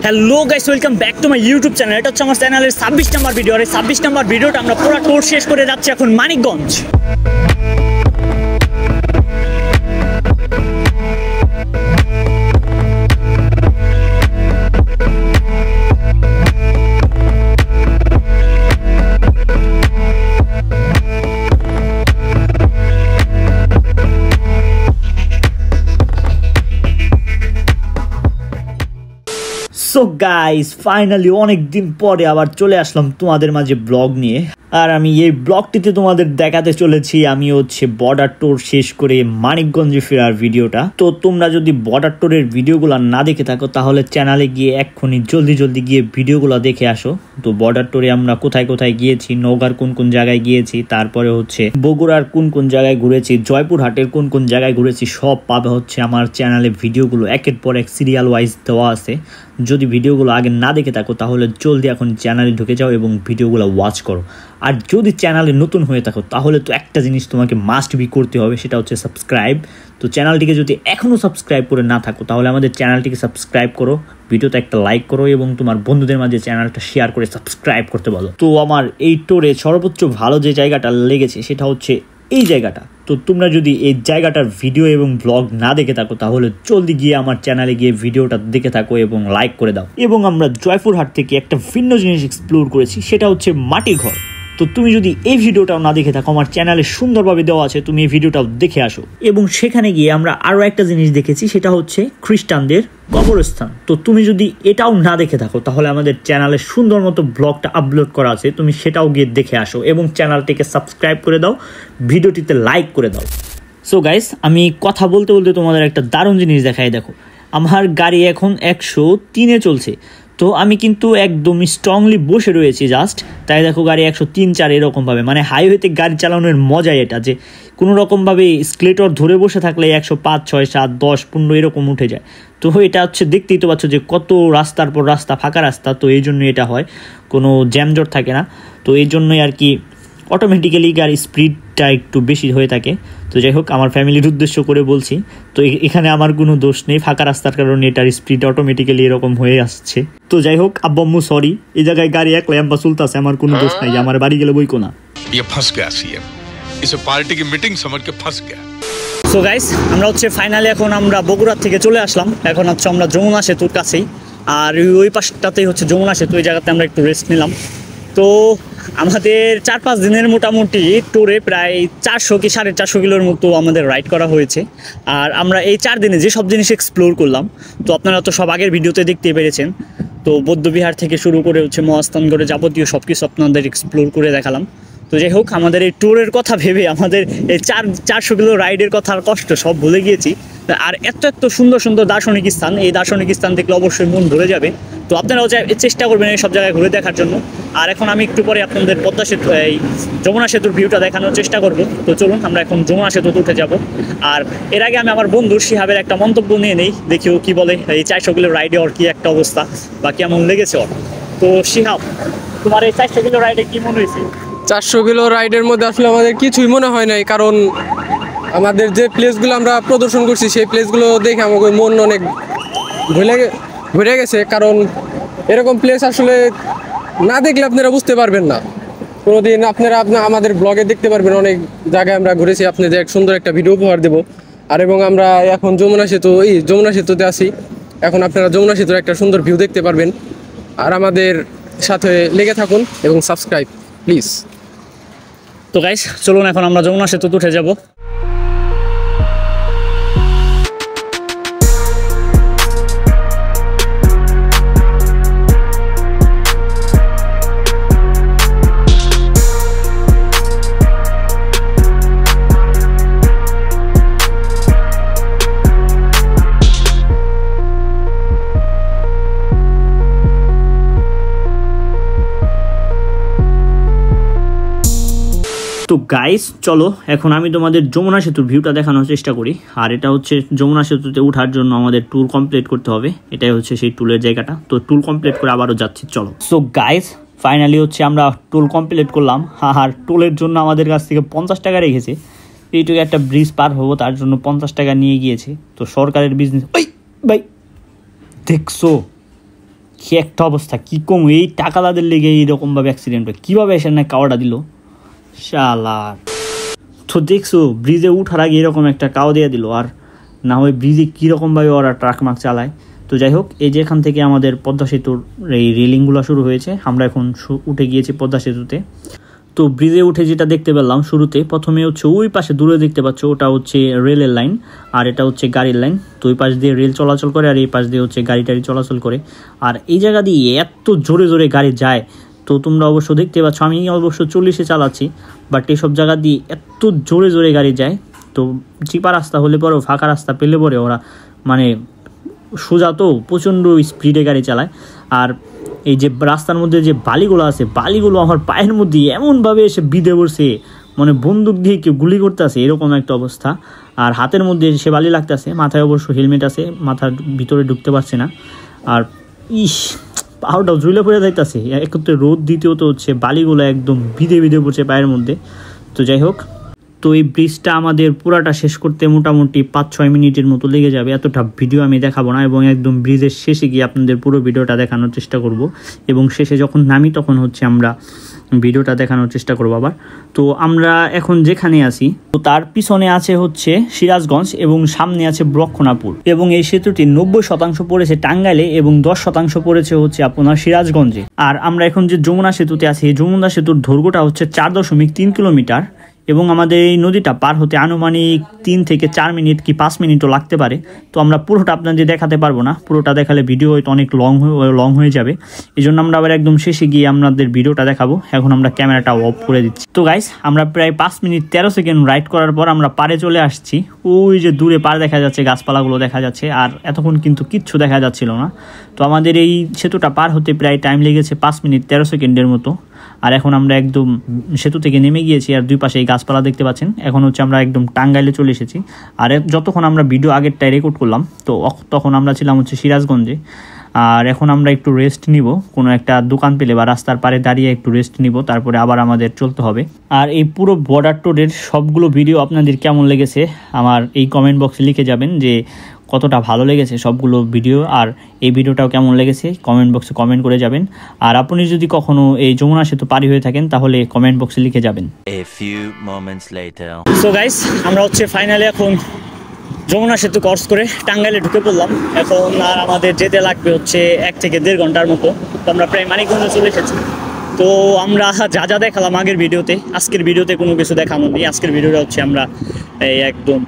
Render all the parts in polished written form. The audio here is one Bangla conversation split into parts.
Hello guys, welcome back to my YouTube channel. এটা হচ্ছে আমার চ্যানেলের 26 নম্বর ভিডিও। আর এই 26 নম্বর ভিডিওটা আমরা পুরো ট্যুর শেষ করে যাচ্ছি এখন মানিকগঞ্জ। সো গাইস, ফাইনালি অনেক দিন পরে আবার চলে আসলাম তোমাদের মাঝে ব্লগ নিয়ে। আর আমি এই ব্লগটিতে তোমাদের দেখাতে চলেছি আমি হচ্ছে বর্ডার ট্যুর শেষ করে মানিকগঞ্জে ফেরার ভিডিওটা। তো তোমরা যদি বর্ডার ট্যুরের ভিডিওগুলো না দেখে থাকো তাহলে চ্যানেলে গিয়ে এক্ষুনি জলদি গিয়ে ভিডিওগুলো দেখে আসো। তো বর্ডার ট্যুরে আমরা কোথায় কোথায় গিয়েছি, নওগাঁর কোন কোন জায়গায় গিয়েছি, তারপরে হচ্ছে বগুড়ার কোন কোন জায়গায় ঘুরেছি, জয়পুরহাটের কোন কোন জায়গায় ঘুরেছি, সব পাবে হচ্ছে আমার চ্যানেলে। ভিডিওগুলো একের পর এক সিরিয়াল ওয়াইজ দেওয়া আছে। যদি ভিডিওগুলো আগে না দেখে থাকো তাহলে জলদি এখন চ্যানেলে ঢুকে যাও এবং ভিডিওগুলো ওয়াচ করো। আর যদি চ্যানেলে নতুন হয়ে থাকো তাহলে তো একটা জিনিস তোমাকে মাস্ট বি করতে হবে, সেটা হচ্ছে সাবস্ক্রাইব। তো চ্যানেলটিকে যদি এখনও সাবস্ক্রাইব করে না থাকো তাহলে আমাদের চ্যানেলটিকে সাবস্ক্রাইব করো, ভিডিওতে একটা লাইক করো এবং তোমার বন্ধুদের মাঝে চ্যানেলটা শেয়ার করে সাবস্ক্রাইব করতে বলো। তো আমার এই ট্যুরে সর্বোচ্চ ভালো যে জায়গাটা লেগেছে সেটা হচ্ছে এই জায়গাটা। তো তোমরা যদি এই জায়গাটার ভিডিও এবং ব্লগ না দেখে থাকো তাহলে জলদি গিয়ে আমার চ্যানেলে গিয়ে ভিডিওটা দেখে থাকো এবং লাইক করে দাও। এবং আমরা জয়পুরহাট থেকে একটা ভিন্ন জিনিস এক্সপ্লোর করেছি, সেটা হচ্ছে মাটির ঘর। তো তুমি যদি এই ভিডিওটাও না দেখে থাকো, আমার চ্যানেলে সুন্দরভাবে দেওয়া আছে, তুমি এই ভিডিওটাও দেখে আসো। এবং সেখানে গিয়ে আমরা আরও একটা জিনিস দেখেছি, সেটা হচ্ছে খ্রিস্টানদের কবরস্থান। তো তুমি যদি এটাও না দেখে থাকো তাহলে আমাদের চ্যানেলে সুন্দর মতো ব্লগটা আপলোড করা আছে, তুমি সেটাও গিয়ে দেখে আসো এবং চ্যানেলটিকে সাবস্ক্রাইব করে দাও, ভিডিওটিতে লাইক করে দাও। সো গাইস, আমি কথা বলতে বলতে তোমাদের একটা দারুণ জিনিস দেখাই। দেখো, আমার গাড়ি এখন 103-এ চলছে। তো আমি কিন্তু একদম স্ট্রংলি বসে রয়েছি জাস্ট, তাই দেখো গাড়ি 103-4 এরকমভাবে। মানে হাইওয়েতে গাড়ি চালানোর মজাই এটা, যে কোনো রকমভাবে স্কেলেটর ধরে বসে থাকলে 105, 6, 7, 10, 15 এরকম উঠে যায়। তো এটা হচ্ছে দেখতেই তো পাচ্ছ যে কত রাস্তার পর রাস্তা, ফাঁকা রাস্তা। তো এই জন্য এটা হয়, কোনো জ্যামজট থাকে না। তো এই জন্যই আর কি অটোমেটিক্যালি গাড়ির স্পিডটা একটু বেশি হয়ে থাকে। তো যাই হোক, আমার ফ্যামিলির উদ্দেশ্য করে বলছি, তো এখানে আমার কোনো দোষ নেই, ফাঁকা রাস্তার কারণে এটার স্পিড অটোমেটিক্যালি এরকম হয়ে আসছে। তো যাই হোক, আব্বু আম্মু সরি, এই জায়গায় গাড়ি এক ল্যাম্বা চলতেছে, আমার কোনো দোষ নাই, আমার বাড়ি গেলে বইকো না। সো গাইস, আমরা হচ্ছে ফাইনালি এখন আমরা বগুড়া থেকে চলে আসলাম। এখন হচ্ছে আমরা যমুনা সেতুর কাছেই, আর ওই পাশটাতেই হচ্ছে যমুনা সেতু। এই জায়গাতে আমরা একটু রেস্ট নিলাম। তো আমাদের 4-5 দিনের মোটামুটি ট্যুরে প্রায় 400 কি 450 কিলোর মতো আমাদের রাইড করা হয়েছে। আর আমরা এই 4 দিনে যে সব জিনিস এক্সপ্লোর করলাম, তো আপনারা তো সব আগের ভিডিওতে দেখতে পেরেছেন। তো বৌদ্ধবিহার থেকে শুরু করে হচ্ছে মহাস্থানগড়ে যাবতীয় সব কিছু আপনাদের এক্সপ্লোর করে দেখালাম। তো যাই হোক, আমাদের এই ট্যুরের কথা ভেবে আমাদের এই 400 কিলো রাইডের কথা আর কষ্ট সব ভুলে গিয়েছি। আর এত সুন্দর সুন্দর দার্শনিক স্থান, এই দার্শনিক স্থান দেখলে অবশ্যই মন ভরে যাবে। তো আপনারাও চেষ্টা করবেন এই সব জায়গায় ঘুরে দেখার জন্য। আর এখন আমি একটু পরে আপনাদের পদ্মা সেতু, এই যমুনা সেতুর ভিউটা দেখানোর চেষ্টা করব। তো চলুন আমরা এখন যমুনা সেতুতে উঠে যাব। আর এর আগে আমি আমার বন্ধু শিহাবের একটা মন্তব্য নিয়ে নেই, দেখিও কি বলে এই 400 কিলো রাইডে ওর কি একটা অবস্থা বা কেমন লেগেছে ওর। তো শিহাব, তোমার এই 400 কিলো রাইডে কি মনে হয়েছে? 400 কিলো রাইডের মধ্যে আসলে আমাদের কিছুই মনে হয় নাই, কারণ আমাদের যে প্লেসগুলো আমরা প্রদর্শন করছি সেই প্লেসগুলো দেখে আমাদের মন অনেক ভরে গেছে। কারণ এরকম প্লেস আসলে না দেখলে আপনারা বুঝতে পারবেন না। কোনোদিন আপনারা আমাদের ব্লগে দেখতে পারবেন অনেক জায়গায় আমরা ঘুরেছি, আপনাদের এক সুন্দর একটা ভিডিও উপহার দেবো। আর এবং আমরা এখন যমুনা সেতুতে আছি। এখন আপনারা যমুনা সেতুর একটা সুন্দর ভিউ দেখতে পারবেন। আর আমাদের সাথে লেগে থাকুন এবং সাবস্ক্রাইব প্লিজ। তো গাইস, চলুন এখন আমরা যমুনা সেতুতে উঠে যাব। তো গাইস চলো, এখন আমি তোমাদের যমুনা সেতুর ভিউটা দেখানোর চেষ্টা করি। আর এটা হচ্ছে যমুনা সেতুতে ওঠার জন্য আমাদের ট্যুর কমপ্লিট করতে হবে, এটাই হচ্ছে সেই ট্যুরের জায়গাটা। তো ট্যুর কমপ্লিট করে আবারও যাচ্ছি, চলো। সো গাইস, ফাইনালি হচ্ছে আমরা ট্যুর কমপ্লিট করলাম। আর ট্যুরের জন্য আমাদের কাছ থেকে 50 টাকা রেখেছে। এইটুকু একটা ব্রিজ পার হবো, তার জন্য 50 টাকা নিয়ে গিয়েছে। তো সরকারের বিজনেস। ওই ভাই দেখছো, কি একটা অবস্থা, কি কম এই টাকাদাদের লেগে এইরকমভাবে অ্যাক্সিডেন্ট হয়, কীভাবে এসে না কাওয়াটা দিল শালা। তো দেখছো ব্রিজে উঠার আগে এরকম একটা কাও দিয়ে দিল, আর না হয় ব্রিজে কীরকমভাবে ওরা ট্রাক মার্ক চালায়। তো যাই হোক, এই যে এখান থেকে আমাদের পদ্মা সেতুর এই রেলিংগুলো শুরু হয়েছে, আমরা এখন উঠে গিয়েছি পদ্মা সেতুতে। তো ব্রিজে উঠে যেটা দেখতে পেলাম শুরুতে, প্রথমে হচ্ছে ওই পাশে দূরে দেখতে পাচ্ছ ওটা হচ্ছে রেলের লাইন, আর এটা হচ্ছে গাড়ির লাইন। তো ওই পাশ দিয়ে রেল চলাচল করে আর এই পাশ দিয়ে হচ্ছে গাড়ি টাড়ি চলাচল করে। আর এই জায়গা দিয়ে এত জোরে জোরে গাড়ি যায়, তো তোমরা অবশ্য দেখতে পাচ্ছ, আমি অবশ্য 40-এ চালাচ্ছি, বাট এইসব জায়গা দিয়ে এত জোরে জোরে গাড়ি যায়। তো চিপা রাস্তা হলে পরেও, ফাঁকা রাস্তা পেলে পরে ওরা মানে সোজা তো প্রচণ্ড স্পিডে গাড়ি চালায়। আর এই যে রাস্তার মধ্যে যে বালিগুলো আছে, বালিগুলো আমার পায়ের মধ্যে এমনভাবে এসে বিঁধে পড়ছে, মানে বন্দুক দিয়ে কেউ গুলি করতে আসে এরকম একটা অবস্থা। আর হাতের মধ্যে সে বালি লাগতেছে, মাথায় অবশ্য হেলমেট আছে, মাথার ভিতরে ঢুকতে পারছে না। আর পাহাড়টাও ঝুলে পড়ে যাইতেছে, একত্রে রোদ দ্বিতীয় তো হচ্ছে বালিগুলো একদম বিঁধে বিঁধে পড়ছে পায়ের মধ্যে। তো যাই হোক, তো এই ব্রিজটা আমাদের পুরাটা শেষ করতে মোটামুটি 5-6 মিনিটের মতো লেগে যাবে। এতটা ভিডিও আমি দেখাবো না, এবং একদম ব্রিজের শেষে গিয়ে আপনাদের পুরো ভিডিওটা দেখানোর চেষ্টা করব, এবং শেষে যখন নামি তখন হচ্ছে আমরা ভিডিওটা দেখানোর চেষ্টা করবো আবার। তো আমরা এখন যেখানে আছি, তো তার পিছনে আছে হচ্ছে সিরাজগঞ্জ এবং সামনে আছে ব্রক্ষণাপুর, এবং এই সেতুটি 90% পড়েছে টাঙ্গাইলে এবং 10% পড়েছে হচ্ছে আপনার সিরাজগঞ্জে। আর আমরা এখন যে যমুনা সেতুতে আছি, এই যমুনা সেতুর দৈর্ঘ্যটা হচ্ছে 4.3 কিলোমিটার, এবং আমাদের এই নদীটা পার হতে আনুমানিক 3 থেকে 4 মিনিট কি 5 মিনিটও লাগতে পারে। তো আমরা পুরোটা আপনাদের দেখাতে পারবো না, পুরোটা দেখালে ভিডিও হয়তো অনেক লং হয়ে যাবে। এই জন্য আমরা আবার একদম শেষে গিয়ে আপনাদের ভিডিওটা দেখাবো। এখন আমরা ক্যামেরাটা অফ করে দিচ্ছি। তো গাইস, আমরা প্রায় 5 মিনিট 13 সেকেন্ড রাইড করার পর আমরা পারে চলে আসছি। ওই যে দূরে পার দেখা যাচ্ছে, গাছপালাগুলো দেখা যাচ্ছে, আর এতক্ষণ কিন্তু কিচ্ছু দেখা যাচ্ছিল না। তো আমাদের এই সেতুটা পার হতে প্রায় টাইম লেগেছে 5 মিনিট 13 সেকেন্ডের মতো। আর এখন আমরা একদম সেতু থেকে নেমে গিয়েছি, আর দুই পাশে এই গাছপালা দেখতে পাচ্ছেন। এখন হচ্ছে আমরা একদম টাঙ্গাইলে চলে এসেছি। আর যতক্ষণ আমরা ভিডিও আগেরটাই রেকর্ড করলাম, তো তখন আমরা ছিলাম হচ্ছে সিরাজগঞ্জে। আর এখন আমরা একটু রেস্ট নিব, কোনো একটা দোকান পেলে বা রাস্তার পারে দাঁড়িয়ে একটু রেস্ট নিব, তারপরে আবার আমাদের চলতে হবে। আর এই পুরো বর্ডার টোরের সবগুলো ভিডিও আপনাদের কেমন লেগেছে আমার এই কমেন্ট বক্সে লিখে যাবেন, যে কতটা ভালো লেগেছে সবগুলো ভিডিও, আর এই ভিডিওটাও কেমন লেগেছে কমেন্ট বক্সে কমেন্ট করে যাবেন। আর আপনি যদি কখনো এই যমুনা সেতু পারি হয়ে থাকেন তাহলে কমেন্ট বক্সে লিখে যাবেন। সো গাইস, আমরা হচ্ছে ফাইনালি এখন যমুনা সেতু ক্রস করে টাঙ্গাইলে ঢুকে পড়লাম। এখন আর আমাদের যেতে লাগবে হচ্ছে 1 থেকে 1.5 ঘন্টার মতো। তো আমরা প্রায় মানিকগঞ্জে চলে এসেছি। তো আমরা যা যা দেখালাম আগের ভিডিওতে, আজকের ভিডিওতে কোনো কিছু দেখানো নেই। আজকের ভিডিওটা হচ্ছে আমরা একদম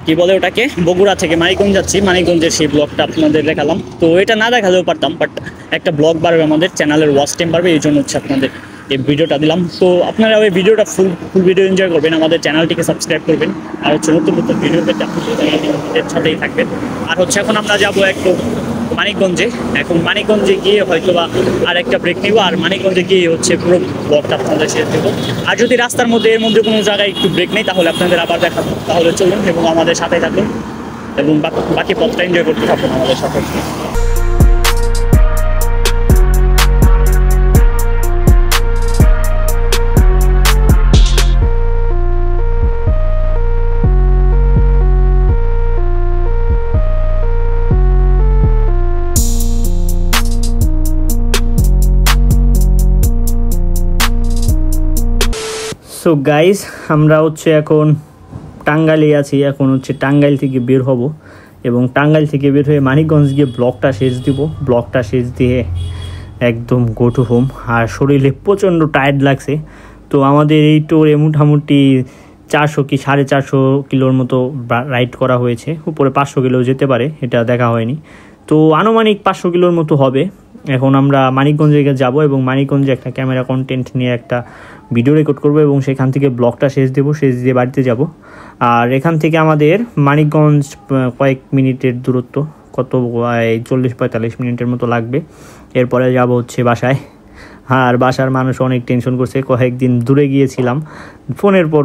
কি বলে ওটাকে, বগুড়া থেকে মানিকগঞ্জ যাচ্ছি, মানিকগঞ্জের সেই ব্লগটা আপনাদের দেখালাম। তো এটা না দেখালেও পারতাম, বাট একটা ব্লগ বাড়বে, আমাদের চ্যানেলের ওয়াচ টাইম বাড়বে, এই জন্য হচ্ছে আপনাদের এই ভিডিওটা দিলাম। তো আপনারা ওই ভিডিওটা ফুল ভিডিও এনজয় করবেন, আমাদের চ্যানেলটিকে সাবস্ক্রাইব করবেন, আর হচ্ছে নতুন নতুন ভিডিও পেতে আপনাদের সাথেই থাকবেন। আর হচ্ছে এখন আমরা যাবো একটু মানিকগঞ্জে। এখন মানিকগঞ্জে গিয়ে হয়তো বা আর একটা ব্রেক নিব, আর মানিকগঞ্জে গিয়ে হচ্ছে পুরো ব্লগটা আপনাদের শেয়ার দেবো। আর যদি রাস্তার মধ্যে এর মধ্যে কোনো জায়গায় একটু ব্রেক নেই তাহলে আপনাদের আবার দেখাবো। তাহলে চলুন এবং আমাদের সাথে থাকুন এবং বাকি পথটা এনজয় করতে থাকুন আমাদের সাথে। সো গাইস, আমরা হচ্ছে এখন টাঙ্গাইলে আছি। এখন হচ্ছে টাঙ্গাইল থেকে বের হব, এবং টাঙ্গাইল থেকে বের হয়ে মানিকগঞ্জ গিয়ে ব্লগটা শেষ দিব। ব্লগটা শেষ দিয়ে একদম গো টু হোম। আর শরীরে প্রচণ্ড টায়ার্ড লাগছে। তো আমাদের এই টোরে মোটামুটি 400 কি 450 কিলোর মতো রাইড করা হয়েছে। উপরে 500 কিলো যেতে পারে, এটা দেখা হয়নি। তো আনুমানিক 500 কিলোর মতো হবে। এখন আমরা মানিকগঞ্জে যাব, এবং মানিকগঞ্জে একটা ক্যামেরা কন্টেন্ট নিয়ে একটা ভিডিও রেকর্ড করবো, এবং সেখান থেকে ব্লগটা শেষ দেবো, শেষ দিয়ে বাড়িতে যাব। আর এখান থেকে আমাদের মানিকগঞ্জ কয়েক মিনিটের দূরত্ব, কত 40-45 মিনিটের মতো লাগবে। এরপরে যাব হচ্ছে বাসায়। আর বাসার মানুষ অনেক টেনশন করছে, কয়েকদিন দূরে গিয়েছিলাম, ফোনের পর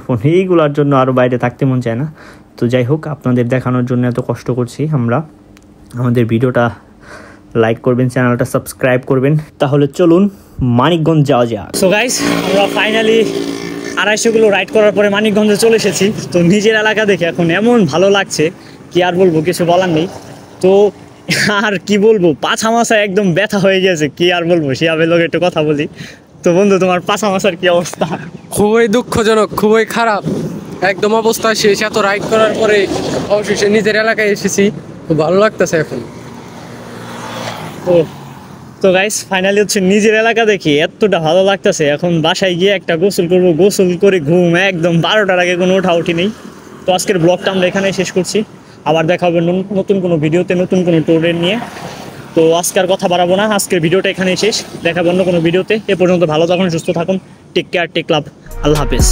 ফোন এইগুলোর জন্য আরও বাইরে থাকতে মন চায় না। তো যাই হোক, আপনাদের দেখানোর জন্য এত কষ্ট করছি আমরা। আমাদের ভিডিওটা লাইক করবেন, চ্যানেলটা সাবস্ক্রাইব করবেন। তাহলে চলুন মানিকগঞ্জ যাওয়া যাক। সো গাইস, আমরা ফাইনালি 250 কিলো রাইড করার পরে মানিকগঞ্জে চলে এসেছি। তো নিজের এলাকা দেখে এখন এমন ভালো লাগছে, কি আর বলবো, কিছু বলার নেই। তো আর কি বলবো, পাছা মাছা একদম ব্যথা হয়ে গেছে, কি আর বলবো। শিহাবের লোক একটু কথা বলি। তো বন্ধু, তোমার পাছা মাছার কি অবস্থা? খুবই দুঃখজনক, খুবই খারাপ একদম অবস্থা শেষ। এত রাইড করার পরে অবশেষে নিজের এলাকায় এসেছি, খুব ভালো লাগতেছে এখন। ও, তো গাইস ফাইনালি হচ্ছে নিজের এলাকা দেখি এতটা ভালো লাগতেছে। এখন বাসায় গিয়ে একটা গোসল করবো, গোসল করে ঘুম একদম 12টার আগে, কোনো ওঠা উঠি নেই। তো আজকের ব্লগটা আমরা এখানেই শেষ করছি। আবার দেখা হবে নতুন কোনো ভিডিওতে, নতুন কোনো টোরের নিয়ে। তো আজকে আর কথা বাড়াবো না, আজকের ভিডিওটা এখানেই শেষ। দেখা হবে অন্য কোনো ভিডিওতে। এ পর্যন্ত ভালো থাকুন, সুস্থ থাকুন। টেক কেয়ার, টেক লাভ, আল্লাহ হাফেজ।